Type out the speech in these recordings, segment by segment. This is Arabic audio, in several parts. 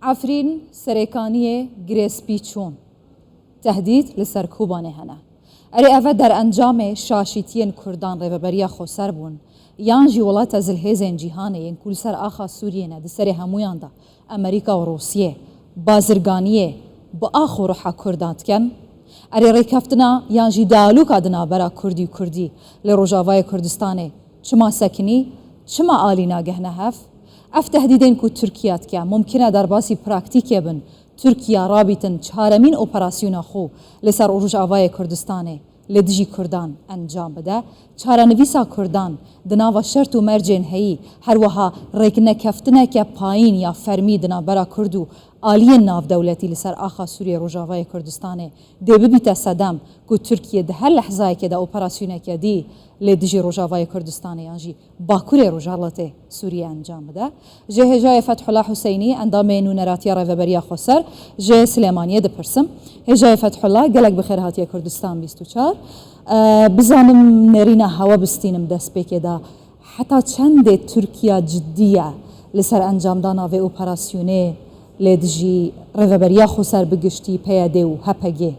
عفرین سرکانیه گریسپی چون تهدید لسر کوبانه هنه اری اوه در انجام شاشیتین کردان ریوبریا خوسر بون یان جی ولات زلهزین جیهانه ین کل سر آخا سوریه نه دسر همویان دا امریکا و روسیه بازرگانیه با آخو روحا کردات کن اری ریکفتنا یان جی دالوک آدنا برا کردی و کردی لروجاوای کردستانه چما سکنی چما آلینا گهنه هف اف تهدیدین کو ترکیات که ممکنه در باسی پراکتیکه بن ترکیه رابطن چهارمین اپراسیون خو لسر روجاوای کردستانه لدجی کردان انجام بده چهارنویسا کردان دناوا شرط و مرجین هی هر وها ریکنه کفتنه که پایین یا فرمی دنا برا کردو آلین ناف دولتی لسر آخا سوریه روجاوای کردستانه دی ببیتا صدام کو ترکیه ده هر لحظه که ده اپراسیونه که دی لدجی روجاوای کردستانه یانجی باکوری روجالته سوریه انجام بده جه جای فتح الله حسینی اندام نونراتیا ریوبریا خوسر جه سلیمانیه ده پرسم هجای فتح الله گلک بخیر هاتیه کردستان 24 بزانم نرینا هوا بستینم دست بکه دا حتی چند ترکیه جدیه لسر انجام دانا و اپراسیونه لدجی ریوبریا خوسر بگشتی پیاده و هپگه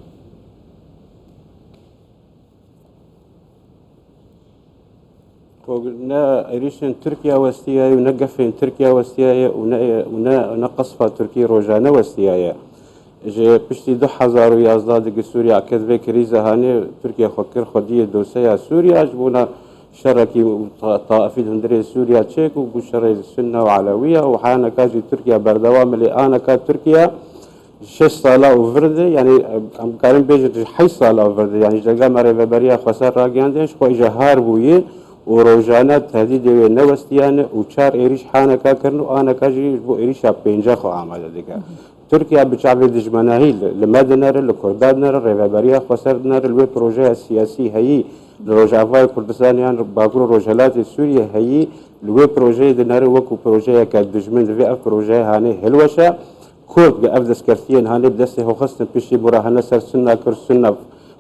نا إيريشن تركيا وستياي ونقفين تركيا وستياي ونقصفة تركيا روجانا وستياي جي بشتي 2011 دقي سوريا كذبه كريزة هاني تركيا فكر خدية دوسيا سوريا جبونا شركي طائفي هندري سوريا تشيك وشري السنة وعلوية وحانا كاجي تركيا بردوام اللي أنا كا تركيا 6 سالا وفردي يعني ام كارم بيجي 8 سالا وفردي يعني جاكا مريبا بريا خسر راقيانديش خو إجا هاربوي وروجانا تهديد نوستيان وشار إيريش حانا كاكرنو أنا كاجي بو إيريشا بينجا خو عمل ديكا تركيا بشعب دجمناهي لمدنر لكردانر ريفابريا خسرنر الوي بروجي السياسي هي لروجافاي كردستان يعني باكرو روجالات سوريا هي الوي بروجي دنر وكو بروجي كدجمن في اف بروجي هاني هلوشا كورد افدس كرتين هاني بدسي هو خصن بشي براهنا سر سنه كرسنا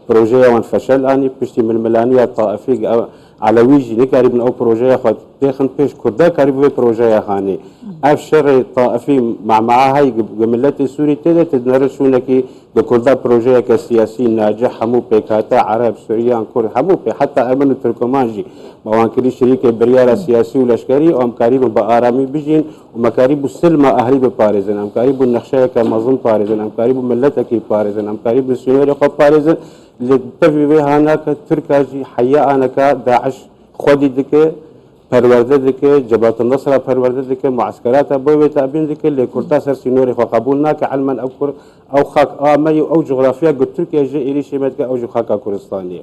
بروجي وان فشل اني بشي من الملانيه الطائفي على ويجي نكاري من او بروجي خد داخل بيش كردا كاري بروجي هاني افشر طائفي مع هاي جملات السوري تدا تدرسونكي بكردا بروجي كسياسي ناجح همو بيكاتا عرب سوريان كورد همو بي حتى امن التركمانجي موانكري شريك بريارة سياسي والاشكري وام قريب بارامي بيجين ومكاريب السلمة اهلي بباريزن ام قريب النخشايه كمظن باريزن ام قريب ملتك باريزن ام قريب السوري خو باريزن اللي تفي بها هناك تركاجي حيا انا داعش خودي دكه پرورده دکه جبهت النصر پرورده دکه معسكرات بوي تابين دکه لكورتا سر سينوري خو قبولنا كعلما او خاك امي او جغرافيا قلت تركيا جي الي شيمتك او جو خاكا كردستانيه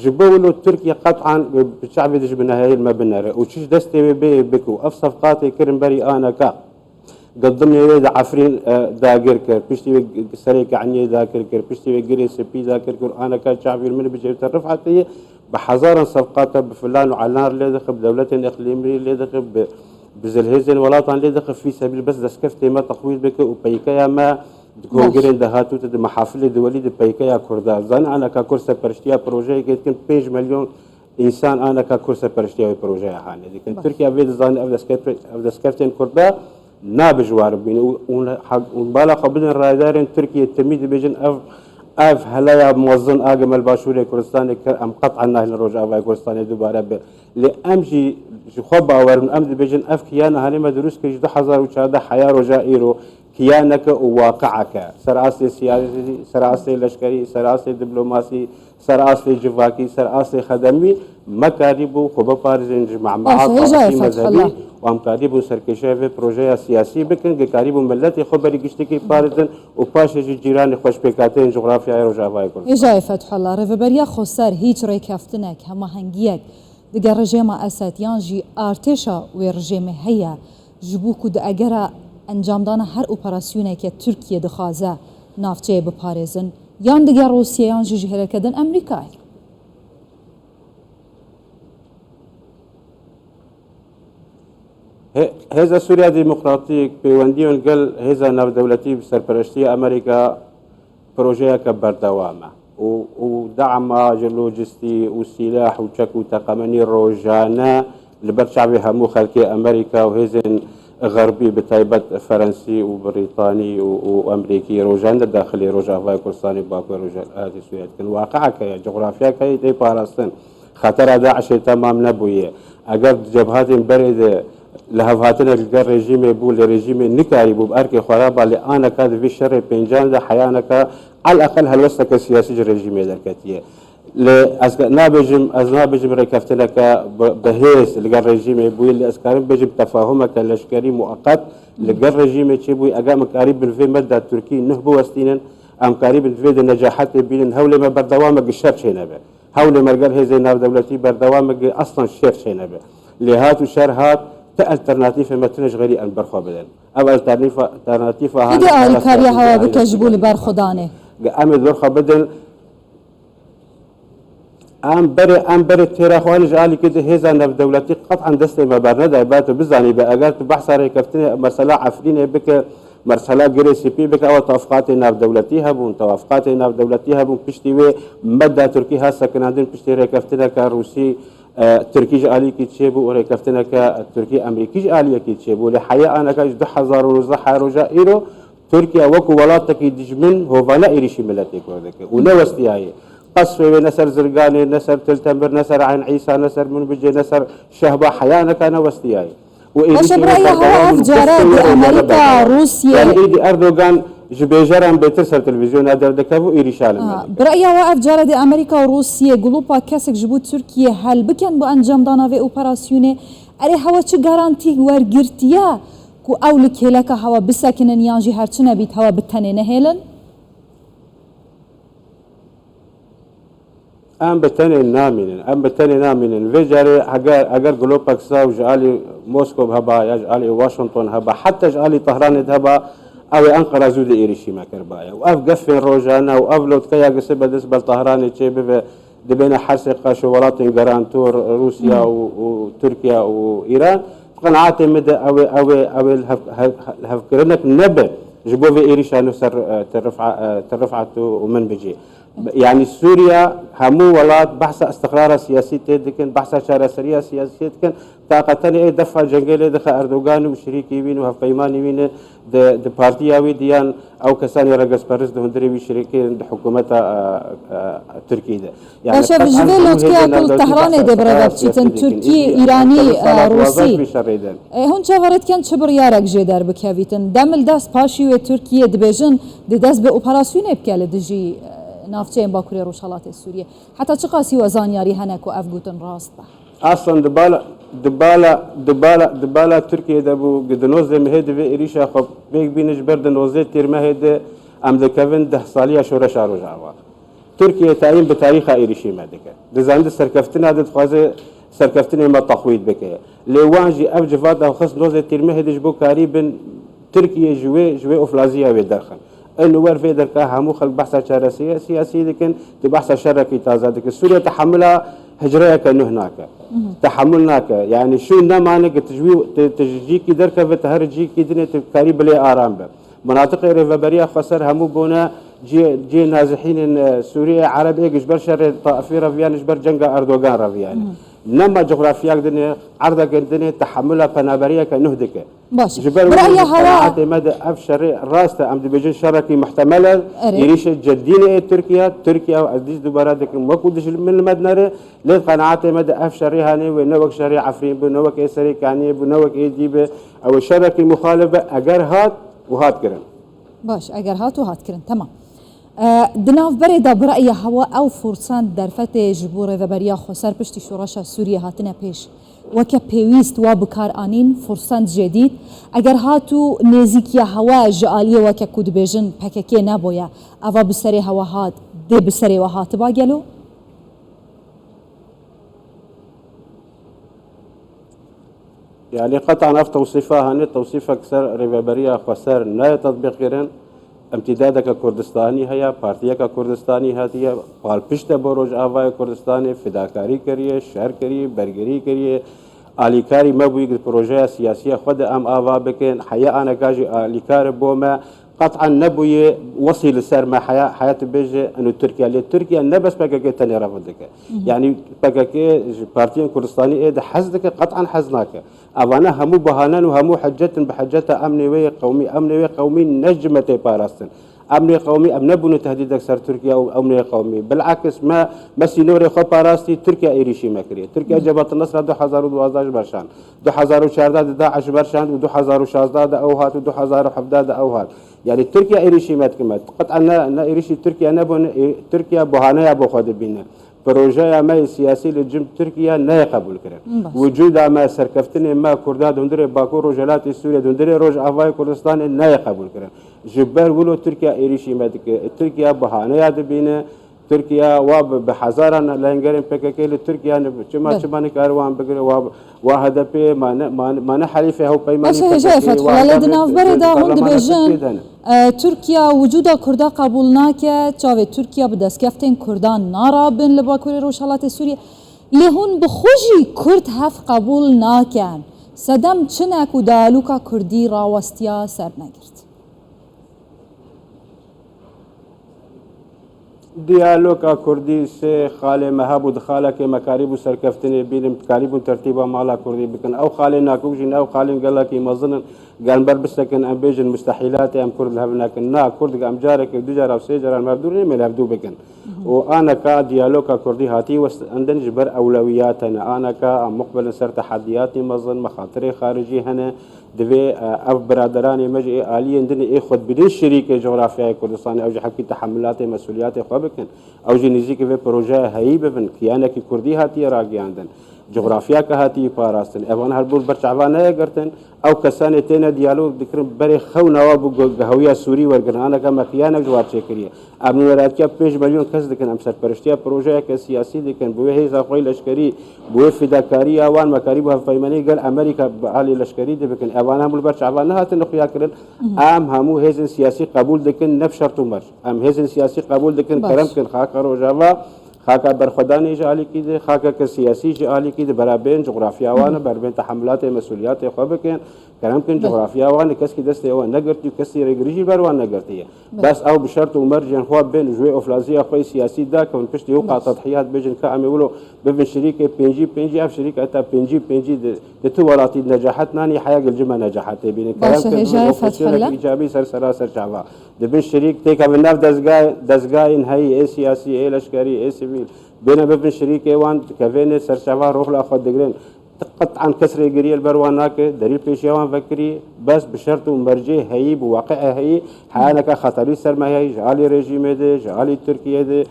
جبولو تركيا قطعا بالشعب دج بنهايه ما بنره وشيش دستي بكو اف صفقاتي كرنبري انا كا قدمني يد عفرين داقر كر بيشتي سريك عني داقر كر بيشتي جريس بي داقر كر انا كا شعبي من بجيب الرفعتيه بحزارا صفقات بفلان وعلار اللي دخل بدولة إقليمية اللي دخل بزلهزن ولاطن اللي دخل في سبيل بس دسكفتي ما تقويض بك وبيكايا ما كونغرين دهاتو تد محافل دولي دي بيكايا كردا زان أنا ككورسة برشتيا بروجي كان 5 مليون إنسان أنا ككورسة برشتيا بروجي هاني لكن تركيا بيد زان أفدسكفتين كردا نابج واربين ونبالا قبلنا الرادارين تركيا التميد بيجن اف هلا موظن اقم الباشوري كردستان ام قطعا نهل الرجاء كردستان دوباره لامجي خبا ورن امد بيجن اف كيانا هاني دروس كي 2014 حياه رجائيرو كيانك وواقعك سراسي سياسي سراسي لشكري سراسي دبلوماسي سراسي جواكي سراسي خدمي مكاريبو خبا بارزين جمع مع مذهبي وام قريبو سرکشه و پروژه سیاسی بکن که قریبو ملت خبری گشتی که پارزن و پاش جیران خوش پیکاتین جغرافیای روجاوای کرد. اجای فتح الله ریوبریا خسر هیچ ریکفتنک همه هنگیک دیگر رژیم اسد یانجی ارتشا و رژیم هیا جبو کد اگر انجام دان هر اپراسیونی که ترکیه دخوازه نافچه بپارزن یان دیگر روسیه یانجی جهره کدن امریکای. هذا سوريا ديمقراطية بيونديون قال هذا ناف دولتي بسرپرشتي أمريكا بروجيه كبر دوامه ودعم لوجستي وسلاح وشك وتقمني روجانا لبر شعبي همو خلقي أمريكا وهزن غربي بتايبت فرنسي وبريطاني وامريكي روجان داخلي روجا فاي كردستاني باكو روجا هذه سويت كن واقعك يا جغرافيا كي دي باراستن خطر داعش تمام نبويه اگر جبهات بريد لهفاتنا الجر رجيم يبول رجيم نكاري بو اركي خرابه لانا كاد في شر بنجان ده حيانك على الاقل هلوستك السياسي رجيم دركتيه نابجم ركفتنك بهيس لقى الرجيم يبوي اللي اسكارين بجم تفاهمك لشكري مؤقت لقى الرجيم تشبوي اقام قريب في مدى التركي نهبو وستينا ام قريب في النجاحات بين هولي ما بردوامك الشر شينا به هولي ما قال هي زي نار دولتي بردوامك اصلا الشر شينا به لهات وشر هات الترناتيف ما تنج غيري ان برخو بدن او الترناتيف ها اذا الكاريا هوا بكجبول برخدانه ام برخو بدن ام بري تيرا خوان جالي كده هيزا نف دولتي قطعا دستي ما برندا باتو بزاني باگر بحث ري كفتني مرسلا عفرين بك مرسلا جريسي بي بك او توافقات نف دولتي هبون توافقات نف دولتي هبون بشتي وي مدى تركي ها سكنادين بشتي ري كفتنا كروسي تركي جالي كي تشيبو وري كفتنا كتركي امريكي جالي كي تشيبو لحياة انا كاج 2000 ورزح رجا ايرو تركيا وكو ولاتك دجمن هو فلا ايريشي ملتك ودك ونوستي قصفي نسر زرقاني نسر تلتمر نسر عين عيسى نسر منبجي نسر شهبة حيانا كان وستياي باش برأيي هو أفجارات بأمريكا روسيا يعني إيدي أردوغان جبيجران بترسل تلفزيون هذا دكابو إيريشال برأيي هو أفجارات أمريكا وروسيا قلوبا كاسك جبوت تركيا هل بكن بأنجام دانا في أوبراسيوني أري هوا چه غارانتي ورگرتيا كو أولك هلاك هوا بساكنن يانجي هرچنا بيت هوا بتنين هيلن ام بتاني نامين فيجاري اگر جلوباك ساو جالي موسكو هبا جالي واشنطن هبا حتى جالي طهران هبا او انقره زود ايريشيما كربايا واف قفن روجانا واف لوت كيا قصبه دسبل طهران تشيب دبينا حرسقه شوالات جرانتور روسيا وتركيا وايران قناعات مدى او الهفكرنك نبه جبوا في ايريشان سر ترفعت ومن بيجي يعني سوريا همو ولات بحث استقرار سياسي تدكن بحث شارسريه سياسيه تكن طاقتني اي دفع جنجل دخل اردوغان وشريكي وين وفيماني وين د بارتياوي ديان او كساني رقص باريس ده هندري شريكي حكومتها تركيا ده يعني باش بجبل لوتكي كل طهران ده برابتشتن تركي ايراني روسي هون شافرت كان شبر يارك جدار بكافيتن دمل داس باشي وتركيا دبجن داس باوبراسيون بكاله دجي نافتين باكوريا روشالات السورية حتى تقاسي وزانياري هناك وأفقوتن راست أصلا دبالة تركيا دبو قد نوزي مهد في إريشا خب بيك بينش برد نوزي تيرما هيد أم دكافن 10 صالية شورش عروجاوا تركيا تعيين بتاريخ إريشي مادك دزاند سركفتنا دد خوازي سركفتنا ما تخويد بك لوانجي أفجفات أو خص نوزي تيرما هيدش بو قريبا تركيا جوي أفلازية ودرخن انه ور في دركا همو خلق بحث شرسيه سياسي لكن بحث شركي تازه لكن سوريا تحملها هجريه كانه هناك تحملناك يعني شو نمانك تجيكي دركا بتهرجيكي دنيا قريب لي ارام مناطق ريفابريا خسر همو بونا جي نازحين سوريا عرب ايش برشر طائفي رفيان ايش برجنجا اردوغان رفيان نما جغرافياك دنيا عرضك الدنيا تحملها بنابريا كنهدك باش برأي هوا مدى افشر راسته ام بيجن شركي محتمله يريش جدين تركيا وعزيز دوباراتك ما كودش من المدنره لقناعات مدى افشر هاني ونوك شريع عفرين بنوك اسري كاني بنوك ايديب او شركي مخالفه اگر هات وهات كرن باش اگر هات وهات كرن تمام دناف بريدا برأي هوا او فرسان درفته جبور ذبريا خسر پشتی شورش سوريا هاتنا پیش وكا بيويست وبكار آنين فرسان جديد اگر هاتو نزيكيا هوا جالية وكا كود بيجن بكاكي نابويا اوا بسري هوا هات دي بسري وهات باقلو يعني قطعا اف توصيفها هني توصيفها كسر ريفابريا خسر لا تطبيق غيرن امتدادك كردستاني هيا بارتيك كردستاني هاتيا قال پشت بروج آوای كردستاني فداكاري كريه شهر كريه برگري كريه آليكاري مبوي بروجه سياسيه خود ام آوا بكن حيا انا كاجي آليكار بوما قطعا نبوي وصل سر ما حياه بيجي انه تركيا نبس بكاكي تاني رفضك يعني بكاكي بارتيين كردستاني ايه حزدك قطعا حزناك أوانا همو بهانان وهمو حجة بحجة أمني قومي نجمة باراستن أمني قومي أم نبون تهديد أكثر تركيا أو أمني قومي بالعكس ما سينوري خو باراستي تركيا إيريشي مكري تركيا جبهة النصر 2012 برشان 2014 داعش برشان و 2016 أوهات و 2017 أوهات يعني تركيا إيريشي ماتكمات قطعا نا إيريشي تركيا نبون تركيا بهانيا بخود بينا بروجه ما سياسي لجم تركيا لا قبول كرن وجود ما سركفتن ما كرداد هندري باكو رجالات سوريا هندري روج افاي كردستان لا قبول كرن جبر ولو تركيا ايريشي مدك تركيا بهانه ياد بين تركيا واب بحزارا لانجرين بككي لتركيا كما كاروان بقري وهدف ما نحلف هو بيمان باشه هجای فتح ولدنا بردا هند بجن تركيا وجود كردا قبول ناكه چاوه تركيا بدسكفتن كردان نارابن لباكوري روشالات سوريا لهون بخوجي كرد هف قبول ناكن صدم چنك و دالوكا كردي راوستيا سر نگرد ديالوكا كردي سي خالي مهاب ودخالة كمكاريب سركفتني بين مكاريب ترتيبا مالا كردي بكن او خالي ناكوجين او خالي قال لك مظن قال بربسكن ام بيجن مستحيلات ام كرد لهبناكن نا كرد ام جارك دجار او سيجر المبدورين من هبدو بكن وانا كا ديالوكا كردي هاتي عندنا جبر اولوياتنا انا كا مقبل سر تحدياتي مظن مخاطر خارجي هنا دبي اف برادراني مجي آلي عندنا اخذ بدون شريك جغرافيا كردستان او حكي تحملات مسؤوليات خبكن او جنيزي في بروجه هي بفن كيانك كردي هاتي راقي عندنا جغرافيا كهاتي باراستن اvan هالبور برچعوانه گرتن او کسانه تینا دیالوگ دکرن بری خو نواب گهویا سوری ورگن انا کما خیانه جواب چکریه امن ولایت 5 میلیون کس دکن ام سرپرشتیا پروژه که سیاسی دکن بو هی زاقوی لشکری بو فداکاری اوان مکاری بو فیمانی قال امریکا علی لشکری دکن اوان هم برچعوانه هاتن خیا کرن ام همو هیزن سیاسی قبول دکن نف شرط مر ام هیزن سیاسی قبول دکن کرم کن خاک روجاوا خاكا برخداني جالي كده خاكا كسياسي جالي كده برابين جغرافيا وانا برابين تحملات مسؤوليات خبكين كلام كن جغرافيا وانا كسكي دستي وانا نقرتي كسي رجريجي بروان نقرتي بس او بشرط ومرجن هو بين جوي اوفلازيا خوي سياسي دا كون بشتي يوقع تضحيات بيجن كعم يقولوا بين شريكه بينجي اف شريكه اتا بينجي دتو ولاتي نجاحات ناني حياه الجمع نجاحات بين كلام كن ايجابي سراسر شعبا دبن شريك تيكا بالناف دزغاين هي اي سياسي اي لشكري اي سيفيل بين بين شريك وان كافين سرشافا روح لاخذ دغرين قطعا كسر جريل برواناك دليل بيشيوان فكري بس بشرط ومرجي هي بواقعها هي حالك خطري سرما هي جالي ريجيم ده جالي تركيا ده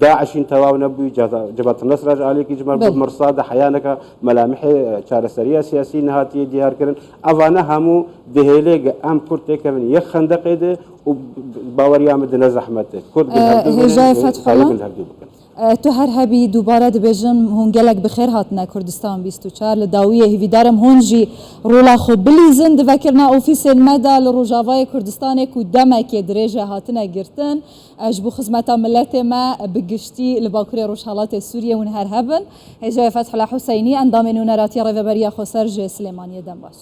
داعش تواو نبوي جبهة النصر جالي كي جمال مرصاد حيانك ملامح شارسريه سياسي نهاتي ديار كرن افانا همو دهيلي ام كرتي كرن يخندق ده وباوريا مدن زحمته كرد هجاي فتح الله تو هر هبی دوباره دبیجم هنگلک بخیر هاتنا کردستان 24 لداویه هیویدارم هنجی رولا خو بلیزن دفکرنا اوفیس المدى لروجاوای کردستان کو دمک درجه هاتنا گرتن اجبو خدمتا ملت ما بگشتی لباکوری روشالات سوریه ون هر هبن هجای فتح الله حسینی اندام نونراتی ريفبريا خسرج سليمانيه دنباش